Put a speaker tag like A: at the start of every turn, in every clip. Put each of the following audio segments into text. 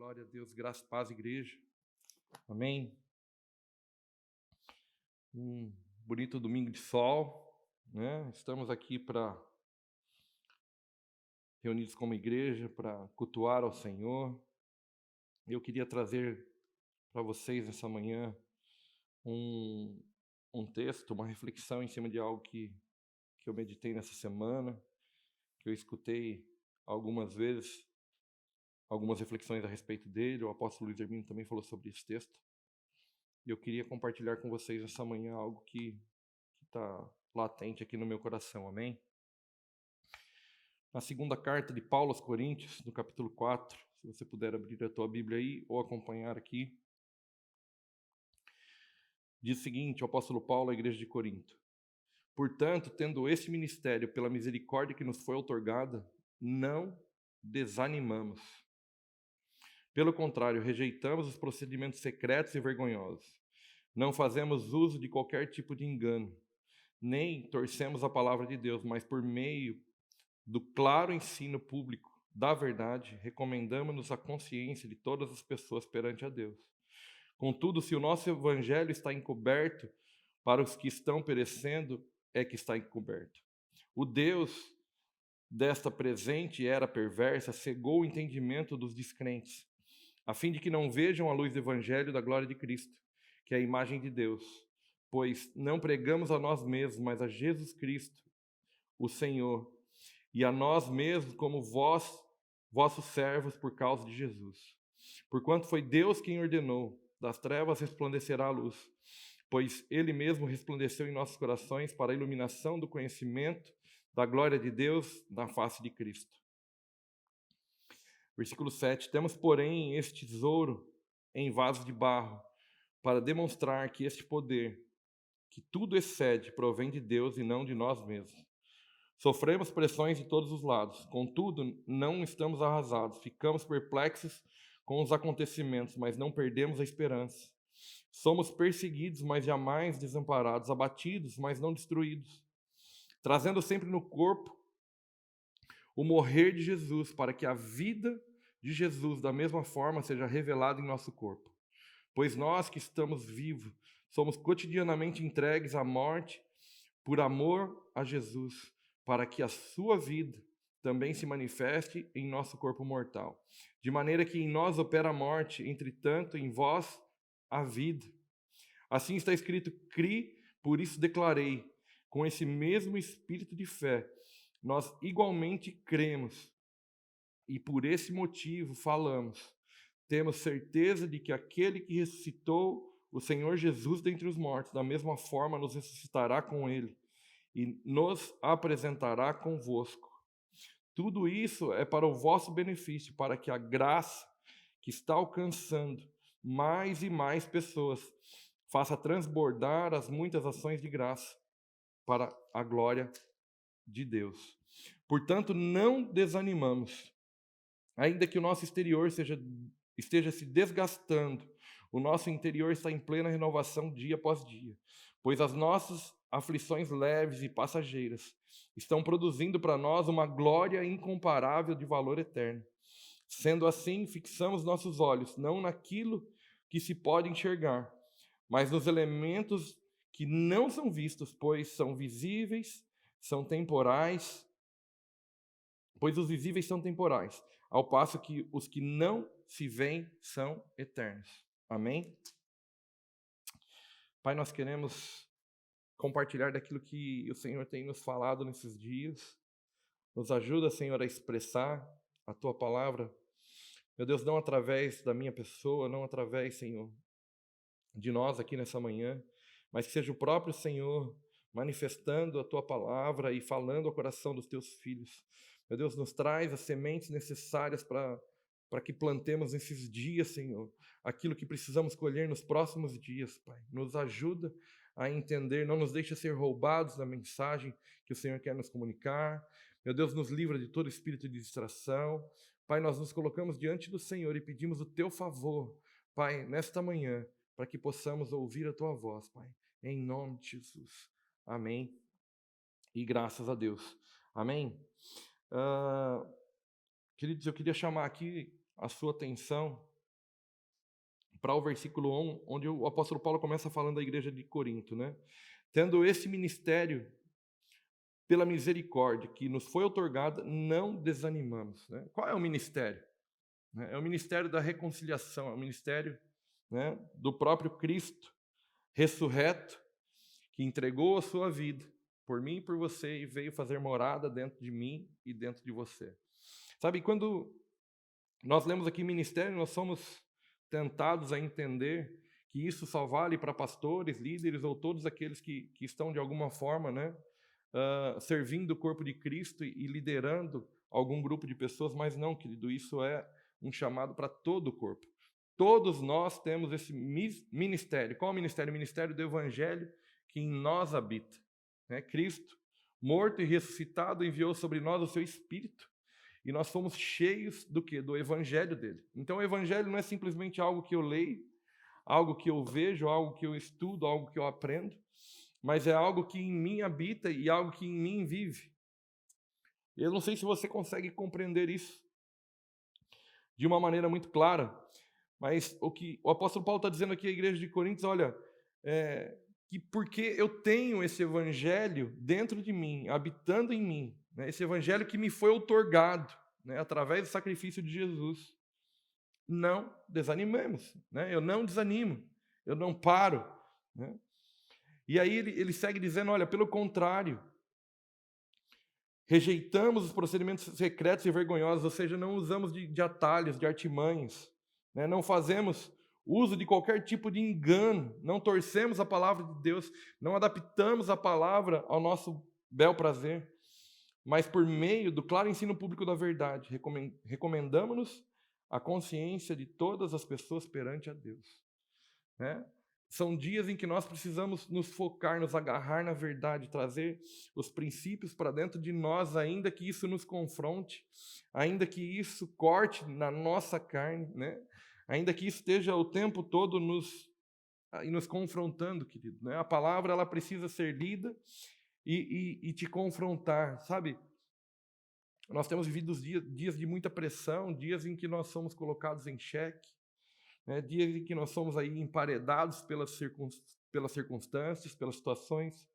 A: Glória a Deus, graça, paz, igreja. Amém. Um bonito domingo de sol, né? Estamos aqui reunidos como igreja para cultuar ao Senhor. Eu queria trazer para vocês essa manhã um, um texto, uma reflexão em cima de algo que eu meditei nessa semana, que eu escutei algumas vezes, algumas reflexões a respeito dele. O apóstolo Luiz Hermínio também falou sobre esse texto. E eu queria compartilhar com vocês essa manhã algo que está latente aqui no meu coração, amém? Na segunda carta de Paulo aos Coríntios, no capítulo 4, se você puder abrir a tua Bíblia aí ou acompanhar aqui, diz o seguinte, o apóstolo Paulo à igreja de Corinto: portanto, tendo esse ministério pela misericórdia que nos foi outorgada, não desanimamos. Pelo contrário, rejeitamos os procedimentos secretos e vergonhosos. Não fazemos uso de qualquer tipo de engano, nem torcemos a palavra de Deus, mas por meio do claro ensino público da verdade, recomendamos-nos a consciência de todas as pessoas perante a Deus. Contudo, se o nosso evangelho está encoberto, para os que estão perecendo, é que está encoberto. O Deus desta presente era perversa cegou o entendimento dos descrentes, a fim de que não vejam a luz do evangelho da glória de Cristo, que é a imagem de Deus. Pois não pregamos a nós mesmos, mas a Jesus Cristo, o Senhor, e a nós mesmos como vossos servos por causa de Jesus. Porquanto foi Deus quem ordenou, das trevas resplandecerá a luz, pois Ele mesmo resplandeceu em nossos corações para a iluminação do conhecimento da glória de Deus na face de Cristo. Versículo 7. Temos, porém, este tesouro em vasos de barro, para demonstrar que este poder, que tudo excede, provém de Deus e não de nós mesmos. Sofremos pressões de todos os lados, contudo, não estamos arrasados. Ficamos perplexos com os acontecimentos, mas não perdemos a esperança. Somos perseguidos, mas jamais desamparados, abatidos, mas não destruídos, trazendo sempre no corpo o morrer de Jesus, para que a vida de Jesus, da mesma forma, seja revelada em nosso corpo. Pois nós que estamos vivos, somos cotidianamente entregues à morte por amor a Jesus, para que a sua vida também se manifeste em nosso corpo mortal. De maneira que em nós opera a morte, entretanto em vós a vida. Assim está escrito: cri, por isso declarei. Com esse mesmo espírito de fé, nós igualmente cremos e por esse motivo falamos. Temos certeza de que aquele que ressuscitou o Senhor Jesus dentre os mortos, da mesma forma nos ressuscitará com ele e nos apresentará convosco. Tudo isso é para o vosso benefício, para que a graça que está alcançando mais e mais pessoas faça transbordar as muitas ações de graça para a glória de Deus. Portanto, não desanimamos, ainda que o nosso exterior esteja se desgastando, o nosso interior está em plena renovação dia após dia, pois as nossas aflições leves e passageiras estão produzindo para nós uma glória incomparável de valor eterno. Sendo assim, fixamos nossos olhos não naquilo que se pode enxergar, mas nos elementos que não são vistos, pois são visíveis, são temporais, pois os visíveis são temporais, ao passo que os que não se veem são eternos. Amém? Pai, nós queremos compartilhar daquilo que o Senhor tem nos falado nesses dias. Nos ajuda, Senhor, a expressar a Tua palavra. Meu Deus, não através da minha pessoa, não através, Senhor, de nós aqui nessa manhã, mas que seja o próprio Senhor manifestando a Tua palavra e falando ao coração dos Teus filhos. Meu Deus, nos traz as sementes necessárias para que plantemos nesses dias, Senhor, aquilo que precisamos colher nos próximos dias, Pai. Nos ajuda a entender, não nos deixa ser roubados da mensagem que o Senhor quer nos comunicar. Meu Deus, nos livra de todo espírito de distração. Pai, nós nos colocamos diante do Senhor e pedimos o Teu favor, Pai, nesta manhã, para que possamos ouvir a Tua voz, Pai, em nome de Jesus. Amém. E graças a Deus. Amém. Queridos, eu queria chamar aqui a sua atenção para o versículo 1, onde o apóstolo Paulo começa falando da igreja de Corinto, né? Tendo esse ministério pela misericórdia que nos foi outorgada, não desanimamos, né? Qual é o ministério? É o ministério da reconciliação, é o ministério, né, do próprio Cristo ressurreto, que entregou a sua vida por mim e por você e veio fazer morada dentro de mim e dentro de você. Sabe, quando nós lemos aqui ministério, nós somos tentados a entender que isso só vale para pastores, líderes ou todos aqueles que estão de alguma forma, né, servindo o corpo de Cristo e liderando algum grupo de pessoas, mas não, querido, isso é um chamado para todo o corpo. Todos nós temos esse ministério. Qual é o ministério? O ministério do Evangelho que em nós habita, né? Cristo, morto e ressuscitado, enviou sobre nós o seu Espírito. E nós fomos cheios do quê? Do Evangelho dele. Então o Evangelho não é simplesmente algo que eu leio, algo que eu vejo, algo que eu estudo, algo que eu aprendo, mas é algo que em mim habita e algo que em mim vive. Eu não sei se você consegue compreender isso de uma maneira muito clara, mas o que o apóstolo Paulo está dizendo aqui à igreja de Coríntios, olha, que porque eu tenho esse evangelho dentro de mim, habitando em mim, né, esse evangelho que me foi outorgado, né, através do sacrifício de Jesus, não desanimemos, né, eu não desanimo, eu não paro, né. E aí ele segue dizendo, olha, pelo contrário, rejeitamos os procedimentos secretos e vergonhosos, ou seja, não usamos de atalhos, de artimanhas, né? Não fazemos uso de qualquer tipo de engano, não torcemos a palavra de Deus, não adaptamos a palavra ao nosso bel prazer, mas por meio do claro ensino público da verdade, recomendamos-nos a consciência de todas as pessoas perante a Deus, né? São dias em que nós precisamos nos focar, nos agarrar na verdade, trazer os princípios para dentro de nós, ainda que isso nos confronte, ainda que isso corte na nossa carne, né? Ainda que isso esteja o tempo todo nos confrontando, querido, né? A palavra ela precisa ser lida e te confrontar, sabe? Nós temos vivido dias de muita pressão, dias em que nós somos colocados em xeque, né, dias em que nós somos aí emparedados pelas circunstâncias, pelas situações.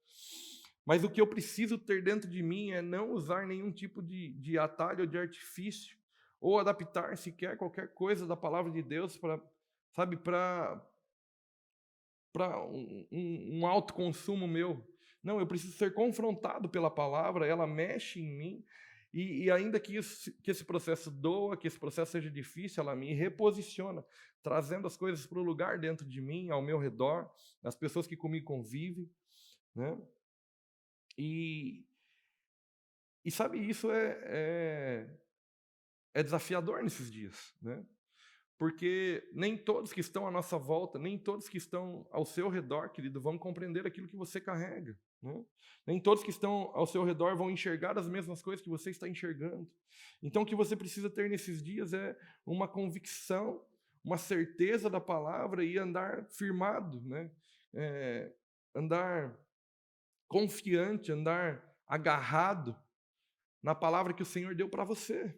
A: Mas o que eu preciso ter dentro de mim é não usar nenhum tipo de atalho ou de artifício, ou adaptar sequer qualquer coisa da palavra de Deus para, sabe, para um autoconsumo meu. Não, eu preciso ser confrontado pela palavra, ela mexe em mim, e ainda que esse processo doa, que esse processo seja difícil, ela me reposiciona, trazendo as coisas para o lugar dentro de mim, ao meu redor, as pessoas que comigo convivem, né? E sabe, isso é desafiador nesses dias, né? Porque nem todos que estão à nossa volta, nem todos que estão ao seu redor, querido, vão compreender aquilo que você carrega, né? Nem todos que estão ao seu redor vão enxergar as mesmas coisas que você está enxergando. Então, o que você precisa ter nesses dias é uma convicção, uma certeza da palavra e andar firmado, né? Andar confiante, andar agarrado na palavra que o Senhor deu para você.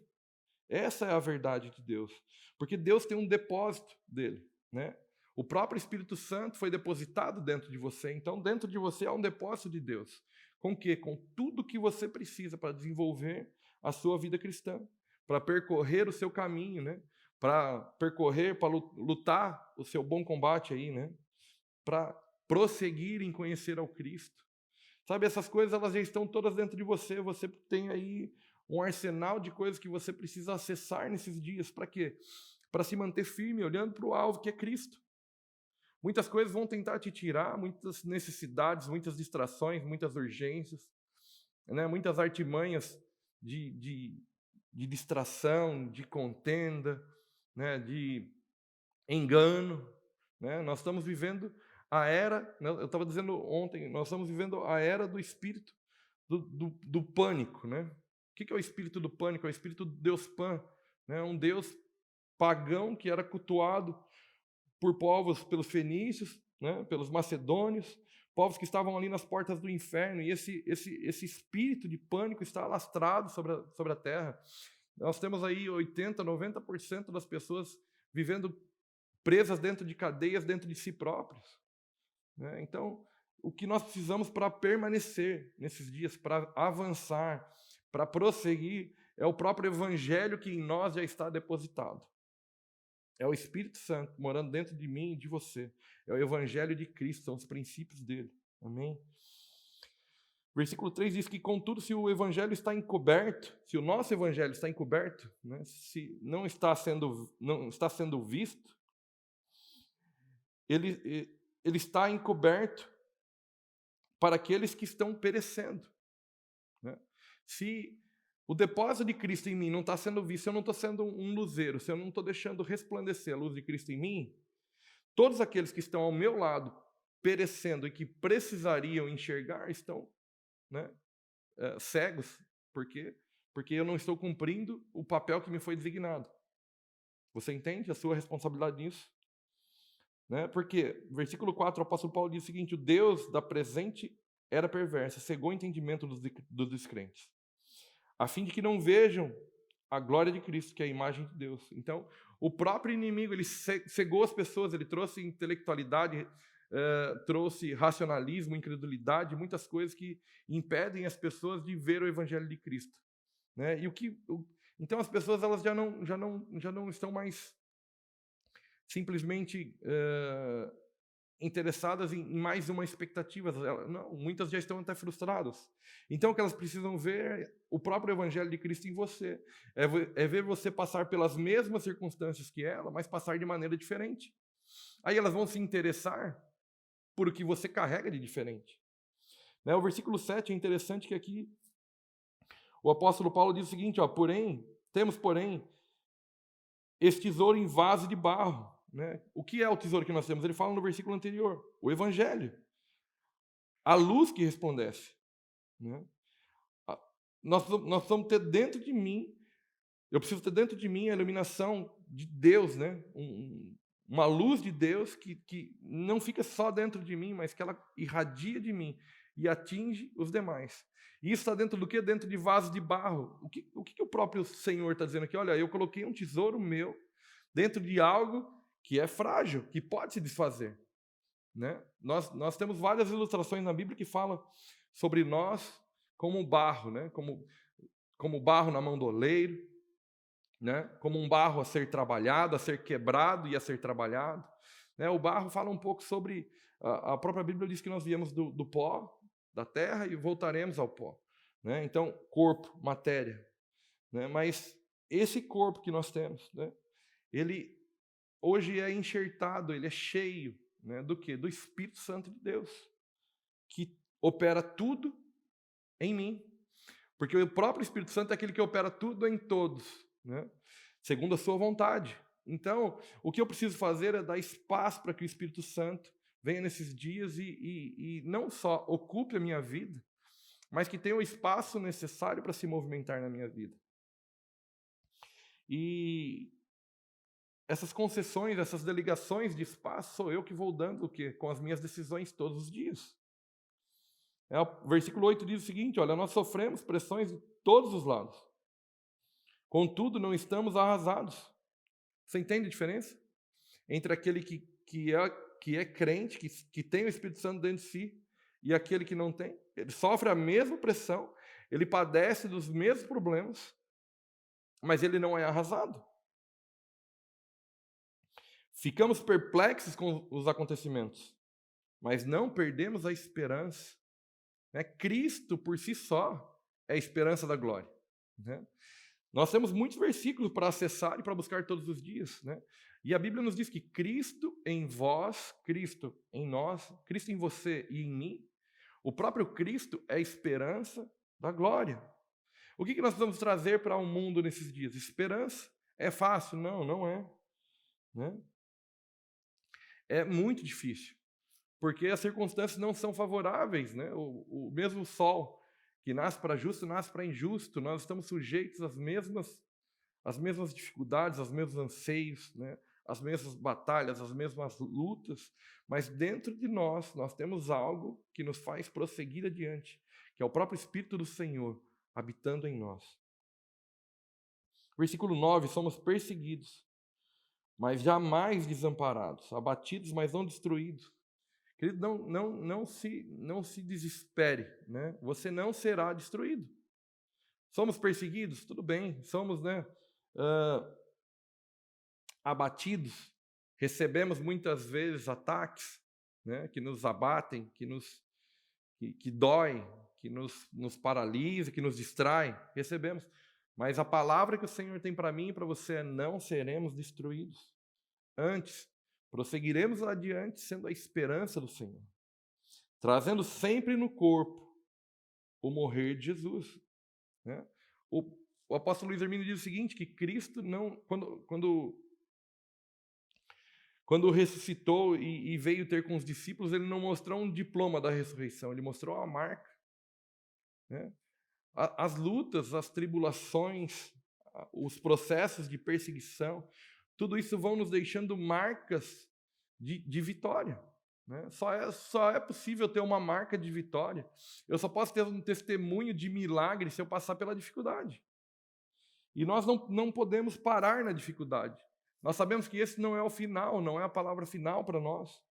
A: Essa é a verdade de Deus, porque Deus tem um depósito dele, né? O próprio Espírito Santo foi depositado dentro de você, então dentro de você há um depósito de Deus. Com o quê? Com tudo que você precisa para desenvolver a sua vida cristã, para percorrer o seu caminho, né? Para percorrer, para lutar o seu bom combate aí, né? Para prosseguir em conhecer ao Cristo. Sabe, essas coisas elas já estão todas dentro de você, você tem aí um arsenal de coisas que você precisa acessar nesses dias. Para quê? Para se manter firme, olhando para o alvo, que é Cristo. Muitas coisas vão tentar te tirar, muitas necessidades, muitas distrações, muitas urgências, né? Muitas artimanhas de distração, de contenda, né? De engano. Né? Nós estamos vivendo a era, né? Eu estava dizendo ontem, nós estamos vivendo a era do espírito do pânico, né? O que é o espírito do pânico? É o espírito do Deus Pan, né? Um Deus pagão que era cultuado por povos, pelos fenícios, né? Pelos macedônios, povos que estavam ali nas portas do inferno, e esse espírito de pânico está alastrado sobre a terra. Nós temos aí 80%, 90% das pessoas vivendo presas dentro de cadeias dentro de si próprios, né? Então, o que nós precisamos para permanecer nesses dias, para avançar, para prosseguir, é o próprio evangelho que em nós já está depositado. É o Espírito Santo morando dentro de mim e de você. É o evangelho de Cristo, são os princípios dele. Amém? Versículo 3 diz que, contudo, se o evangelho está encoberto, se o nosso evangelho está encoberto, né, se não está sendo visto, ele está encoberto para aqueles que estão perecendo, né? Se o depósito de Cristo em mim não está sendo visto, se eu não estou sendo um luzeiro, se eu não estou deixando resplandecer a luz de Cristo em mim, todos aqueles que estão ao meu lado perecendo e que precisariam enxergar estão, né, cegos. Por quê? Porque eu não estou cumprindo o papel que me foi designado. Você entende a sua responsabilidade nisso? Né? Porque, versículo 4, o apóstolo Paulo diz o seguinte: o Deus da presente era perversa, cegou o entendimento dos descrentes, a fim de que não vejam a glória de Cristo, que é a imagem de Deus. Então, o próprio inimigo, ele cegou as pessoas, ele trouxe intelectualidade, trouxe racionalismo, incredulidade, muitas coisas que impedem as pessoas de ver o evangelho de Cristo, né? Então as pessoas, elas já não estão mais simplesmente interessadas em mais uma expectativa. Não, muitas já estão até frustradas. Então, o que elas precisam ver é o próprio evangelho de Cristo em você. É ver você passar pelas mesmas circunstâncias que ela, mas passar de maneira diferente. Aí elas vão se interessar por o que você carrega de diferente, né? O versículo 7 é interessante, que aqui o apóstolo Paulo diz o seguinte: temos, porém, esse tesouro em vaso de barro, né? O que é o tesouro que nós temos? Ele fala no versículo anterior: o evangelho, a luz que resplandece, né? Nós precisamos ter dentro de mim, eu preciso ter dentro de mim a iluminação de Deus, né? Uma luz de Deus que não fica só dentro de mim, mas que ela irradia de mim e atinge os demais. E isso está dentro do quê? Dentro de vaso de barro. O que o próprio Senhor está dizendo aqui? Olha, eu coloquei um tesouro meu dentro de algo que é frágil, que pode se desfazer, né? Nós temos várias ilustrações na Bíblia que falam sobre nós como barro, né? Como barro na mão do oleiro, né? Como um barro a ser trabalhado, a ser quebrado e a ser trabalhado, né? O barro fala um pouco sobre, a própria Bíblia diz que nós viemos do pó, da terra, e voltaremos ao pó, né? Então, corpo, matéria, né? Mas esse corpo que nós temos, né, ele hoje é enxertado, ele é cheio, né, do quê? Do Espírito Santo de Deus, que opera tudo em mim. Porque o próprio Espírito Santo é aquele que opera tudo em todos, né, segundo a sua vontade. Então, o que eu preciso fazer é dar espaço para que o Espírito Santo venha nesses dias e não só ocupe a minha vida, mas que tenha o espaço necessário para se movimentar na minha vida. E essas concessões, essas delegações de espaço, sou eu que vou dando o quê? Com as minhas decisões todos os dias. O versículo 8 diz o seguinte: olha, nós sofremos pressões de todos os lados, contudo não estamos arrasados. Você entende a diferença entre aquele que é crente, que tem o Espírito Santo dentro de si, e aquele que não tem? Ele sofre a mesma pressão, ele padece dos mesmos problemas, mas ele não é arrasado. Ficamos perplexos com os acontecimentos, mas não perdemos a esperança, né? Cristo, por si só, é a esperança da glória, né? Nós temos muitos versículos para acessar e para buscar todos os dias, né? E a Bíblia nos diz que Cristo em vós, Cristo em nós, Cristo em você e em mim, o próprio Cristo é a esperança da glória. O que nós vamos trazer para o mundo nesses dias? Esperança? É fácil? Não, não é, né? É muito difícil, porque as circunstâncias não são favoráveis, né? O mesmo sol que nasce para justo, nasce para injusto. Nós estamos sujeitos às mesmas dificuldades, aos mesmos anseios, né? As mesmas batalhas, as mesmas lutas, mas dentro de nós temos algo que nos faz prosseguir adiante, que é o próprio Espírito do Senhor habitando em nós. Versículo 9, somos perseguidos, mas jamais desamparados, abatidos, mas não destruídos. Querido, não se desespere, né? Você não será destruído. Somos perseguidos? Tudo bem. Somos, né, abatidos, recebemos muitas vezes ataques, né, que nos abatem, que doem, que nos paralisa, que nos distrai, recebemos. Mas a palavra que o Senhor tem para mim e para você é: não seremos destruídos. Antes, prosseguiremos adiante sendo a esperança do Senhor, trazendo sempre no corpo o morrer de Jesus, né? O apóstolo Luiz Hermínio diz o seguinte, que Cristo não, quando ressuscitou e veio ter com os discípulos, ele não mostrou um diploma da ressurreição, ele mostrou a marca, né? As lutas, as tribulações, os processos de perseguição, tudo isso vão nos deixando marcas de vitória, né? Só é possível ter uma marca de vitória. Eu só posso ter um testemunho de milagre se eu passar pela dificuldade. E nós não podemos parar na dificuldade. Nós sabemos que esse não é o final, não é a palavra final para nós.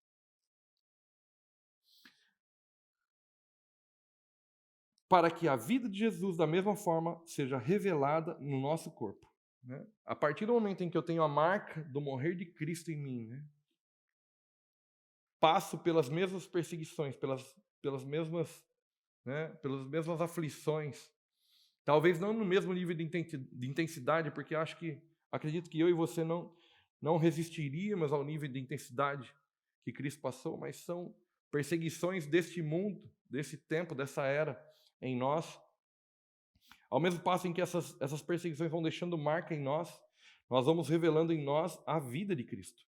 A: Para que a vida de Jesus, da mesma forma, seja revelada no nosso corpo, né? A partir do momento em que eu tenho a marca do morrer de Cristo em mim, né, passo pelas mesmas perseguições, pelas mesmas, né, pelas mesmas aflições, talvez não no mesmo nível de intensidade, porque acredito que eu e você não resistiríamos ao nível de intensidade que Cristo passou, mas são perseguições deste mundo, desse tempo, dessa era em nós. Ao mesmo passo em que essas perseguições vão deixando marca em nós vamos revelando em nós a vida de Cristo.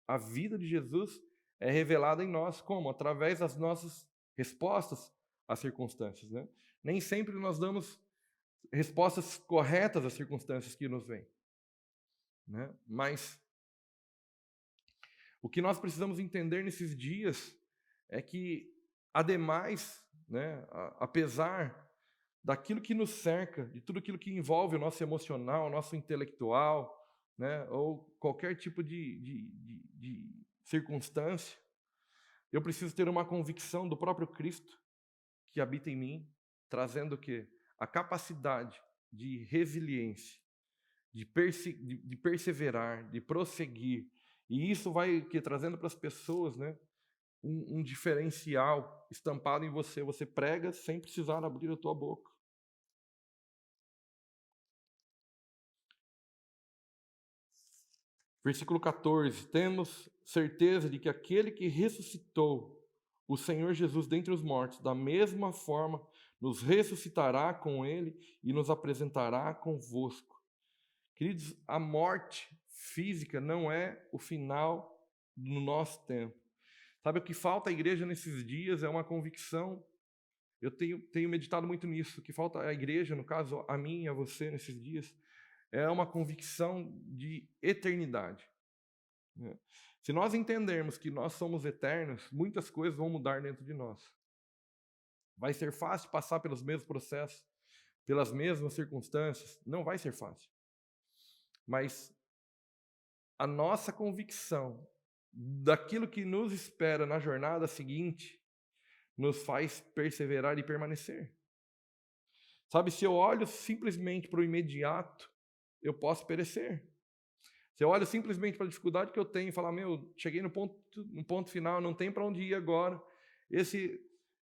A: A vida de Jesus é revelada em nós como? Através das nossas respostas às circunstâncias, né? Nem sempre nós damos respostas corretas às circunstâncias que nos vêm, né? Mas o que nós precisamos entender nesses dias é que, ademais, né, apesar daquilo que nos cerca, de tudo aquilo que envolve o nosso emocional, o nosso intelectual, né, ou qualquer tipo de circunstância, eu preciso ter uma convicção do próprio Cristo que habita em mim, trazendo o quê? A capacidade de resiliência, de perseverar, de prosseguir. E isso vai trazendo para as pessoas, né, um diferencial estampado em você. Você prega sem precisar abrir a tua boca. Versículo 14: temos certeza de que aquele que ressuscitou o Senhor Jesus dentre os mortos, da mesma forma nos ressuscitará com ele e nos apresentará convosco. Queridos, a morte física não é o final do nosso tempo. Sabe, o que falta à igreja nesses dias é uma convicção. Eu tenho meditado muito nisso. O que falta à igreja, no caso a mim e a você nesses dias, é uma convicção de eternidade, né? Se nós entendermos que nós somos eternos, muitas coisas vão mudar dentro de nós. Vai ser fácil passar pelos mesmos processos, pelas mesmas circunstâncias? Não vai ser fácil. Mas a nossa convicção daquilo que nos espera na jornada seguinte nos faz perseverar e permanecer. Sabe, se eu olho simplesmente para o imediato, eu posso perecer. Se eu olho simplesmente para a dificuldade que eu tenho e falar, cheguei no ponto final, não tem para onde ir agora.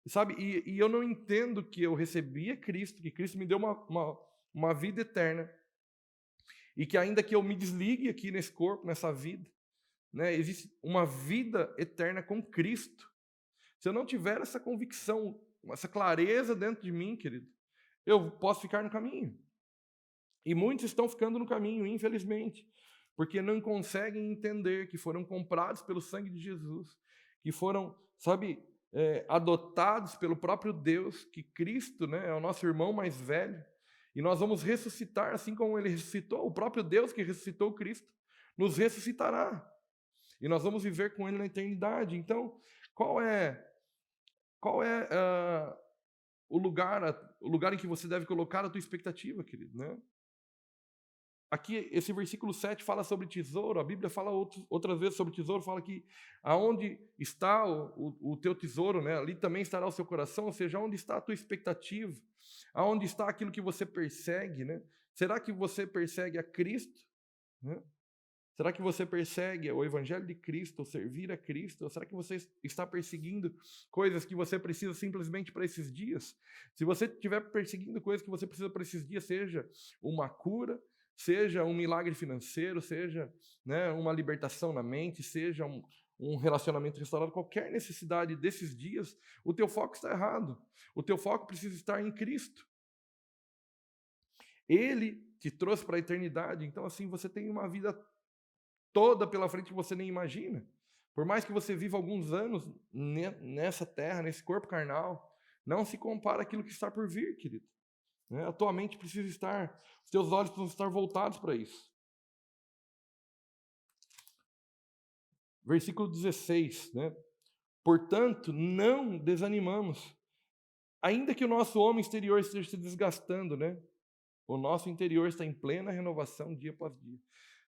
A: Sabe, e eu não entendo que eu recebia Cristo, que Cristo me deu uma vida eterna, e que ainda que eu me desligue aqui nesse corpo, nessa vida, né, existe uma vida eterna com Cristo. Se eu não tiver essa convicção, essa clareza dentro de mim, querido, eu posso ficar no caminho. E muitos estão ficando no caminho, infelizmente, porque não conseguem entender que foram comprados pelo sangue de Jesus, que foram, sabe, adotados pelo próprio Deus, que Cristo, né, é o nosso irmão mais velho, e nós vamos ressuscitar assim como ele ressuscitou. O próprio Deus que ressuscitou Cristo nos ressuscitará, e nós vamos viver com ele na eternidade. Então, qual é o lugar em que você deve colocar a tua expectativa, querido, né? aqui, esse versículo 7 fala sobre tesouro, a Bíblia fala outras vezes sobre tesouro, fala que aonde está o teu tesouro, né, ali também estará o seu coração, ou seja, onde está a tua expectativa, aonde está aquilo que você persegue, né? Será que você persegue a Cristo, né? Será que você persegue o Evangelho de Cristo, ou servir a Cristo? Ou será que você está perseguindo coisas que você precisa simplesmente para esses dias? Se você estiver perseguindo coisas que você precisa para esses dias, seja uma cura, seja um milagre financeiro, seja, né, uma libertação na mente, seja um relacionamento restaurado, qualquer necessidade desses dias, o teu foco está errado. O teu foco precisa estar em Cristo. Ele te trouxe para a eternidade, então assim você tem uma vida toda pela frente que você nem imagina. Por mais que você viva alguns anos nessa terra, nesse corpo carnal, não se compara àquilo que está por vir, querido. Né? A tua mente precisa estar, os teus olhos precisam estar voltados para isso. Versículo 16, né? Portanto, não desanimamos, ainda que o nosso homem exterior esteja se desgastando, né? O nosso interior está em plena renovação dia após dia.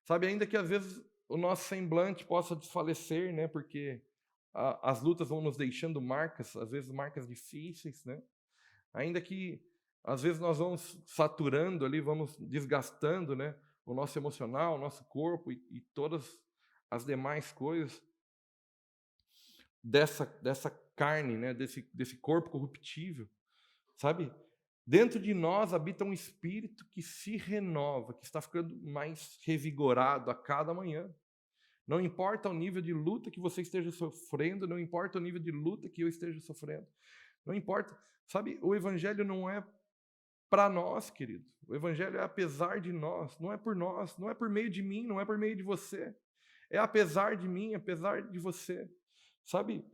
A: Sabe, ainda que às vezes o nosso semblante possa desfalecer, né? Porque as lutas vão nos deixando marcas, às vezes marcas difíceis, né? Ainda que às vezes nós vamos saturando ali, vamos desgastando, né? O nosso emocional, o nosso corpo e todas as demais coisas dessa carne, né? Desse corpo corruptível, sabe? Dentro de nós habita um espírito que se renova, que está ficando mais revigorado a cada manhã. Não importa o nível de luta que você esteja sofrendo, não importa o nível de luta que eu esteja sofrendo, não importa. Sabe, o evangelho não é para nós, querido. O evangelho é apesar de nós, não é por nós, não é por meio de mim, não é por meio de você. É apesar de mim, apesar de você. Sabe,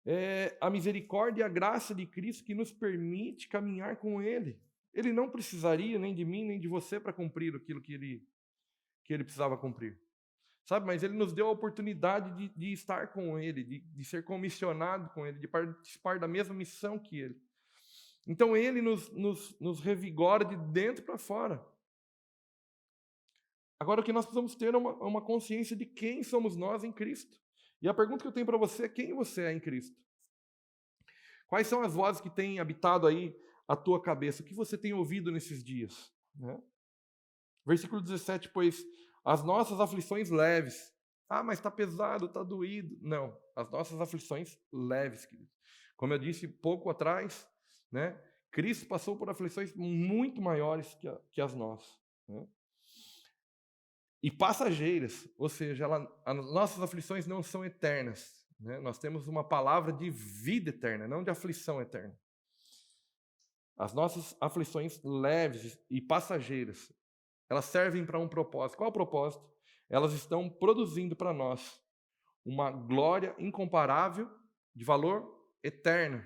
A: é a misericórdia e a graça de Cristo que nos permite caminhar com Ele. Ele não precisaria nem de mim, nem de você para cumprir aquilo que ele precisava cumprir. Sabe, mas Ele nos deu a oportunidade de estar com Ele, de ser comissionado com Ele, de participar da mesma missão que Ele. Então Ele nos revigora de dentro para fora. Agora o que nós precisamos ter é uma consciência de quem somos nós em Cristo. E a pergunta que eu tenho para você é quem você é em Cristo? Quais são as vozes que têm habitado aí a tua cabeça? O que você tem ouvido nesses dias? Né? Versículo 17, pois as nossas aflições leves. Ah, mas está pesado, está doído. Não, as nossas aflições leves, querido. Como eu disse pouco atrás, né? Cristo passou por aflições muito maiores que as nossas. Né? E passageiras, ou seja, as nossas aflições não são eternas. Né? Nós temos uma palavra de vida eterna, não de aflição eterna. As nossas aflições leves e passageiras, elas servem para um propósito. Qual o propósito? Elas estão produzindo para nós uma glória incomparável, de valor eterno.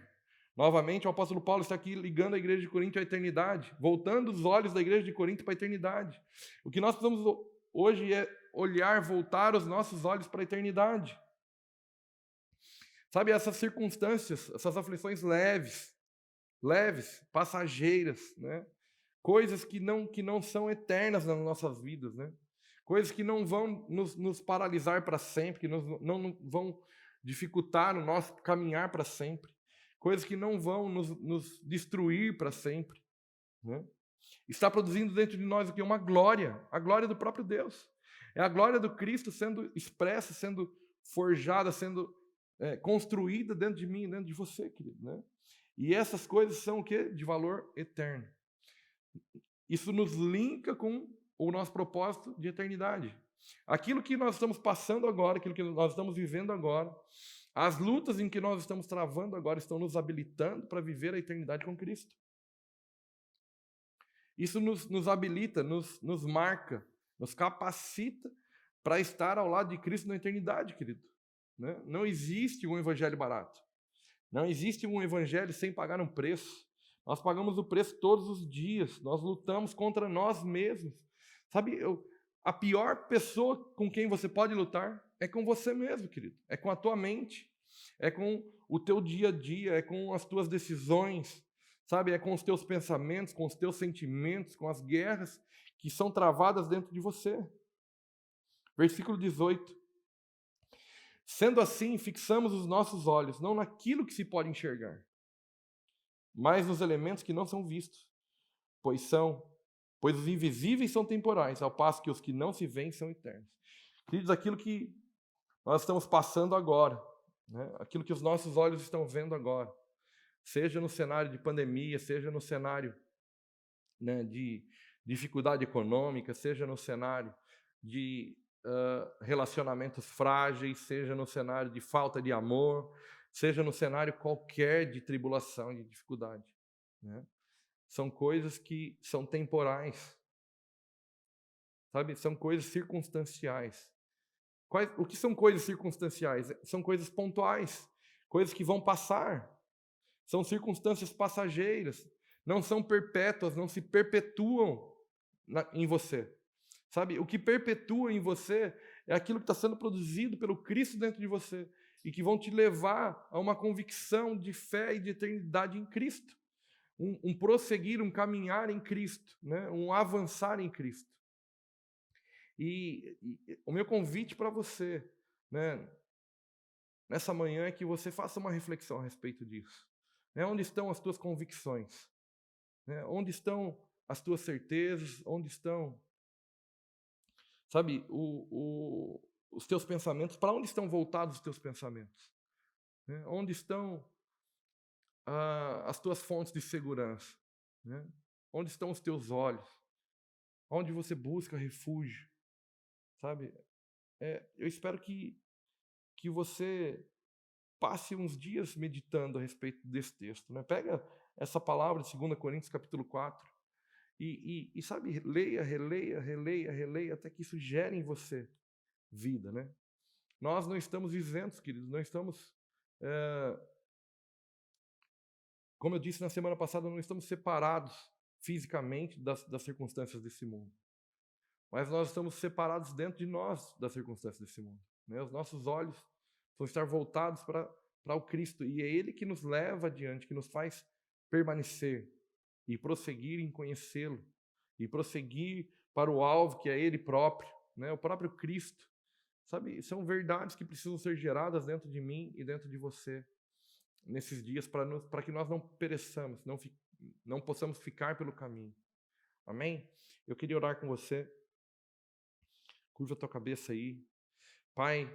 A: Novamente, o apóstolo Paulo está aqui ligando a igreja de Corinto à eternidade, voltando os olhos da igreja de Corinto para a eternidade. O que nós precisamos hoje é olhar, voltar os nossos olhos para a eternidade. Sabe, essas circunstâncias, essas aflições leves, passageiras, né? Coisas que não são eternas nas nossas vidas, né? Coisas que não vão nos paralisar para sempre, que não vão dificultar o nosso caminhar para sempre. Coisas que não vão nos destruir para sempre. Né? Está produzindo dentro de nós aqui uma glória, a glória do próprio Deus. É a glória do Cristo sendo expressa, sendo forjada, sendo construída dentro de mim, dentro de você, querido. Né? E essas coisas são o quê? De valor eterno. Isso nos linka com o nosso propósito de eternidade. Aquilo que nós estamos passando agora, aquilo que nós estamos vivendo agora, as lutas em que nós estamos travando agora estão nos habilitando para viver a eternidade com Cristo. Isso nos habilita, nos marca, nos capacita para estar ao lado de Cristo na eternidade, querido. Né? Não existe um evangelho barato. Não existe um evangelho sem pagar um preço. Nós pagamos o preço todos os dias. Nós lutamos contra nós mesmos. Sabe, a pior pessoa com quem você pode lutar é com você mesmo, querido. É com a tua mente. É com o teu dia a dia. É com as tuas decisões. Sabe, é com os teus pensamentos, com os teus sentimentos, com as guerras que são travadas dentro de você. Versículo 18. Sendo assim, fixamos os nossos olhos, não naquilo que se pode enxergar, mas nos elementos que não são vistos, pois os invisíveis são temporais, ao passo que os que não se veem são eternos. Queridos, aquilo que nós estamos passando agora, né? Aquilo que os nossos olhos estão vendo agora, seja no cenário de pandemia, seja no cenário, né, de dificuldade econômica, seja no cenário de relacionamentos frágeis, seja no cenário de falta de amor, seja no cenário qualquer de tribulação, de dificuldade, né? São coisas que são temporais, sabe? São coisas circunstanciais. O que são coisas circunstanciais? São coisas pontuais, coisas que vão passar. São circunstâncias passageiras, não são perpétuas, não se perpetuam em você. Sabe, o que perpetua em você é aquilo que está sendo produzido pelo Cristo dentro de você e que vão te levar a uma convicção de fé e de eternidade em Cristo. Um prosseguir, um caminhar em Cristo, né? Um avançar em Cristo. E o meu convite para você, né, nessa manhã é que você faça uma reflexão a respeito disso. Né? Onde estão as tuas convicções? Né? Onde estão as tuas certezas? Onde estão, sabe, os teus pensamentos? Para onde estão voltados os teus pensamentos? Né? Onde estão as tuas fontes de segurança? Né? Onde estão os teus olhos? Onde você busca refúgio? Sabe? Eu espero que você passe uns dias meditando a respeito desse texto. Né? Pega essa palavra de 2 Coríntios capítulo 4 e sabe, leia, releia, releia, releia, até que isso gere em você vida. Né? Nós não estamos isentos, queridos, não estamos, como eu disse na semana passada, não estamos separados fisicamente das circunstâncias desse mundo. Mas nós estamos separados dentro de nós das circunstâncias desse mundo. Né? Os nossos olhos vão estar voltados para o Cristo. E é Ele que nos leva adiante, que nos faz permanecer e prosseguir em conhecê-lo. E prosseguir para o alvo, que é Ele próprio, né? O próprio Cristo. Sabe, são verdades que precisam ser geradas dentro de mim e dentro de você nesses dias, para que nós não pereçamos, não possamos ficar pelo caminho. Amém? Eu queria orar com você. Curva a tua cabeça aí. Pai,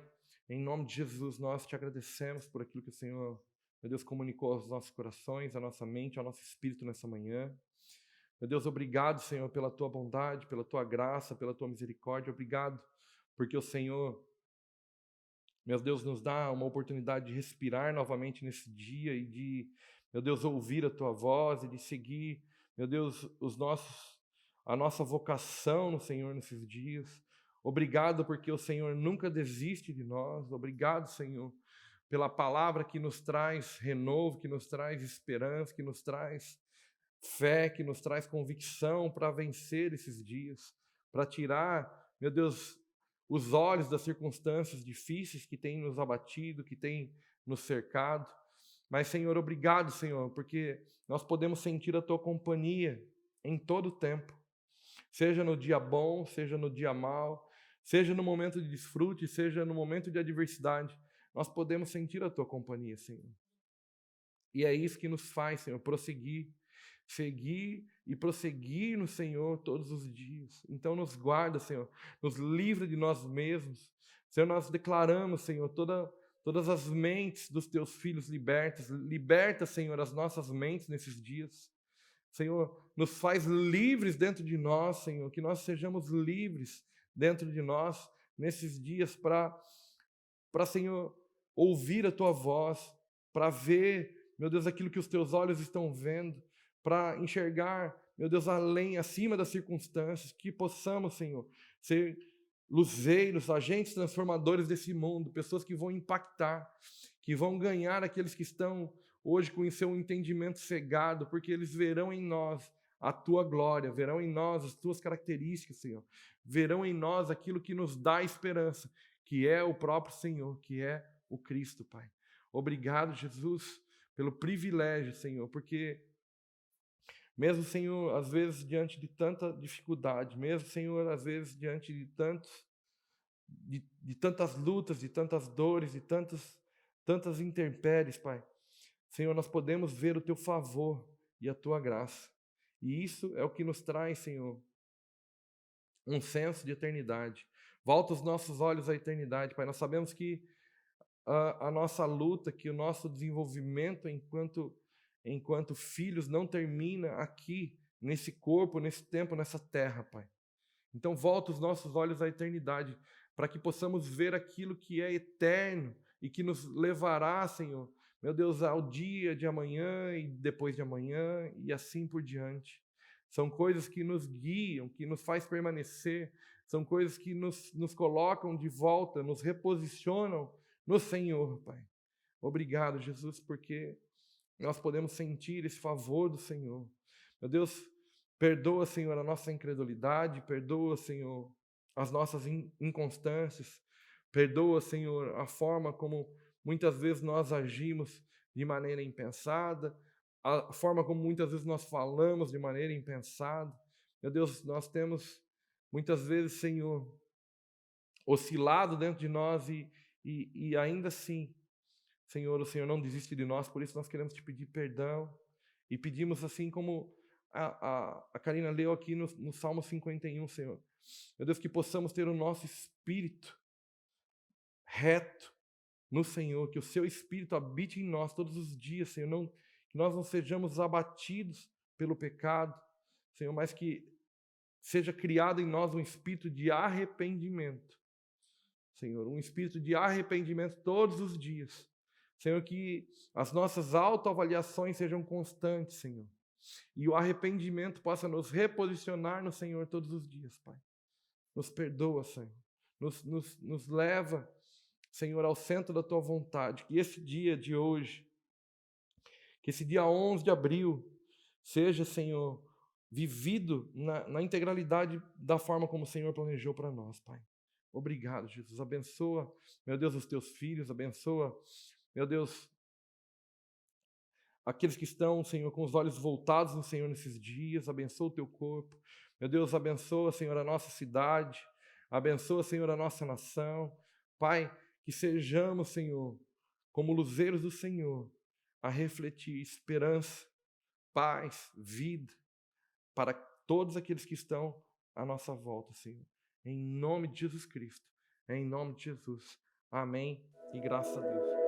A: em nome de Jesus, nós te agradecemos por aquilo que o Senhor, meu Deus, comunicou aos nossos corações, à nossa mente, ao nosso espírito nessa manhã. Meu Deus, obrigado, Senhor, pela tua bondade, pela tua graça, pela tua misericórdia. Obrigado porque o Senhor, meu Deus, nos dá uma oportunidade de respirar novamente nesse dia e de, meu Deus, ouvir a tua voz e de seguir, meu Deus, a nossa vocação no Senhor nesses dias. Obrigado porque o Senhor nunca desiste de nós. Obrigado, Senhor, pela palavra que nos traz renovo, que nos traz esperança, que nos traz fé, que nos traz convicção para vencer esses dias, para tirar, meu Deus, os olhos das circunstâncias difíceis que têm nos abatido, que têm nos cercado. Mas, Senhor, obrigado, Senhor, porque nós podemos sentir a tua companhia em todo o tempo, seja no dia bom, seja no dia mau, seja no momento de desfrute, seja no momento de adversidade, nós podemos sentir a tua companhia, Senhor. E é isso que nos faz, Senhor, prosseguir, seguir e prosseguir no Senhor todos os dias. Então nos guarda, Senhor, nos livra de nós mesmos. Senhor, nós declaramos, Senhor, todas as mentes dos teus filhos libertas. Liberta, Senhor, as nossas mentes nesses dias. Senhor, nos faz livres dentro de nós, Senhor, que nós sejamos livres dentro de nós nesses dias para, Senhor, ouvir a tua voz, para ver, meu Deus, aquilo que os teus olhos estão vendo, para enxergar, meu Deus, além, acima das circunstâncias, que possamos, Senhor, ser luzeiros, agentes transformadores desse mundo, pessoas que vão impactar, que vão ganhar aqueles que estão hoje com o seu entendimento cegado, porque eles verão em nós a tua glória, verão em nós as tuas características, Senhor, verão em nós aquilo que nos dá esperança, que é o próprio Senhor, que é o Cristo, Pai. Obrigado, Jesus, pelo privilégio, Senhor, porque Mesmo, Senhor, às vezes diante de tanta dificuldade, mesmo, Senhor, às vezes diante de tantas lutas, de tantas dores, de tantas intempéries, Pai. Senhor, nós podemos ver o Teu favor e a Tua graça. E isso é o que nos traz, Senhor, um senso de eternidade. Volta os nossos olhos à eternidade, Pai. Nós sabemos que a nossa luta, que o nosso desenvolvimento enquanto filhos não termina aqui, nesse corpo, nesse tempo, nessa terra, Pai. Então volta os nossos olhos à eternidade, para que possamos ver aquilo que é eterno e que nos levará, Senhor, meu Deus, ao dia de amanhã e depois de amanhã e assim por diante. São coisas que nos guiam, que nos faz permanecer, são coisas que nos colocam de volta, nos reposicionam no Senhor, Pai. Obrigado, Jesus, porque nós podemos sentir esse favor do Senhor. Meu Deus, perdoa, Senhor, a nossa incredulidade, perdoa, Senhor, as nossas inconstâncias, perdoa, Senhor, a forma como muitas vezes nós agimos de maneira impensada, a forma como muitas vezes nós falamos de maneira impensada. Meu Deus, nós temos muitas vezes, Senhor, oscilado dentro de nós e ainda assim, Senhor, o Senhor não desiste de nós, por isso nós queremos te pedir perdão e pedimos assim como a Karina leu aqui no Salmo 51, Senhor. Meu Deus, que possamos ter o nosso espírito reto no Senhor, que o seu espírito habite em nós todos os dias, Senhor, que nós não sejamos abatidos pelo pecado, Senhor, mas que seja criado em nós um espírito de arrependimento, Senhor, um espírito de arrependimento todos os dias. Senhor, que as nossas autoavaliações sejam constantes, Senhor, e o arrependimento possa nos reposicionar no Senhor todos os dias, Pai. Nos perdoa, Senhor. Nos leva, Senhor, ao centro da Tua vontade. Que esse dia de hoje, que esse dia 11 de abril, seja, Senhor, vivido na integralidade da forma como o Senhor planejou para nós, Pai. Obrigado, Jesus. Abençoa, meu Deus, os Teus filhos. Abençoa, meu Deus, aqueles que estão, Senhor, com os olhos voltados no Senhor nesses dias. Abençoa o Teu corpo. Meu Deus, abençoa, Senhor, a nossa cidade. Abençoa, Senhor, a nossa nação. Pai, que sejamos, Senhor, como luzeiros do Senhor, a refletir esperança, paz, vida para todos aqueles que estão à nossa volta, Senhor. Em nome de Jesus Cristo. Em nome de Jesus. Amém e graças a Deus.